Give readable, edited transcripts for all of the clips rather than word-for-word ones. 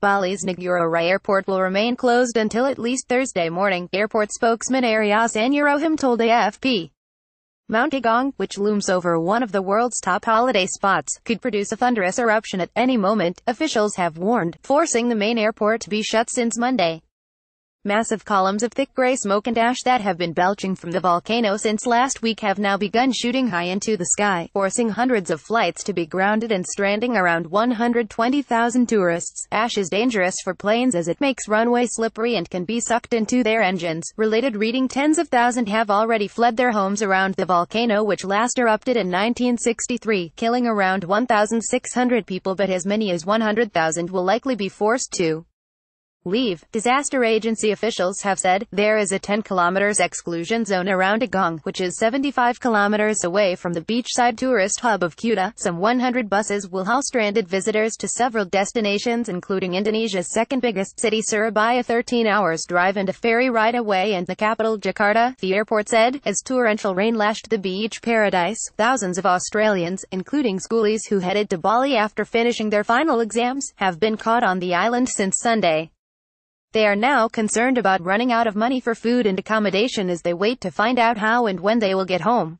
Balis Ngurah Rai Airport will remain closed until at least Thursday morning, airport spokesman Arie Ahsanurrohim told AFP. Mount Agung, which looms over one of the world's top holiday spots, could produce a thunderous eruption at any moment, officials have warned, forcing the main airport to be shut since Monday. Massive columns of thick gray smoke and ash that have been belching from the volcano since last week have now begun shooting high into the sky, forcing hundreds of flights to be grounded and stranding around 120,000 tourists. Ash is dangerous for planes as it makes runway slippery and can be sucked into their engines. Related reading: tens of thousands have already fled their homes around the volcano, which last erupted in 1963, killing around 1,600 people, but as many as 100,000 will likely be forced to leave. Disaster agency officials have said there is a 10 kilometers exclusion zone around Agung, which is 75 kilometers away from the beachside tourist hub of Kuta. Some 100 buses will haul stranded visitors to several destinations, including Indonesia's second biggest city Surabaya, 13 hours drive and a ferry ride away, and the capital Jakarta, the airport said, as torrential rain lashed the beach paradise. Thousands of Australians, including schoolies who headed to Bali after finishing their final exams, have been caught on the island since Sunday. They are now concerned about running out of money for food and accommodation as they wait to find out how and when they will get home.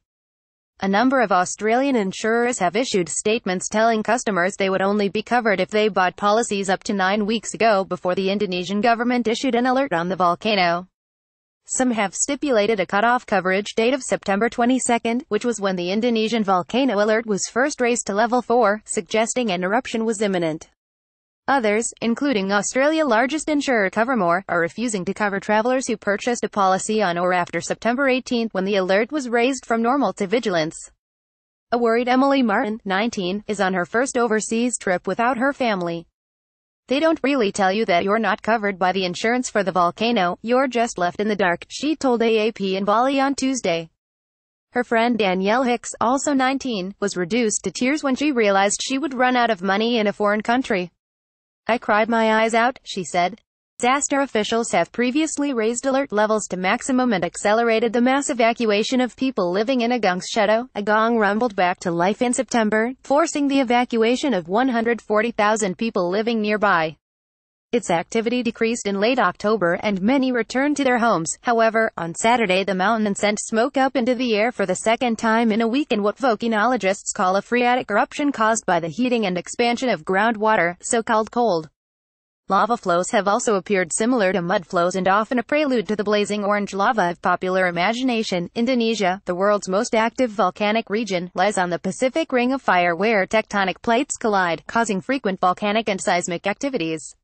A number of Australian insurers have issued statements telling customers they would only be covered if they bought policies up to 9 weeks ago, before the Indonesian government issued an alert on the volcano. Some have stipulated a cut-off coverage date of September 22, which was when the Indonesian volcano alert was first raised to level 4, suggesting an eruption was imminent. Others, including Australia's largest insurer Covermore, are refusing to cover travelers who purchased a policy on or after September 18, when the alert was raised from normal to vigilance. A worried Emily Martin, 19, is on her first overseas trip without her family. "They don't really tell you that you're not covered by the insurance for the volcano, you're just left in the dark," she told AAP in Bali on Tuesday. Her friend Danielle Hicks, also 19, was reduced to tears when she realized she would run out of money in a foreign country. "I cried my eyes out," she said. Disaster officials have previously raised alert levels to maximum and accelerated the mass evacuation of people living in Agung's shadow. Agung rumbled back to life in September, forcing the evacuation of 140,000 people living nearby. Its activity decreased in late October, and many returned to their homes. However, on Saturday the mountain sent smoke up into the air for the second time in a week in what volcanologists call a phreatic eruption caused by the heating and expansion of groundwater, so-called cold lava flows have also appeared similar to mud flows and often a prelude to the blazing orange lava of popular imagination. Indonesia, the world's most active volcanic region, lies on the Pacific Ring of Fire where tectonic plates collide, causing frequent volcanic and seismic activities.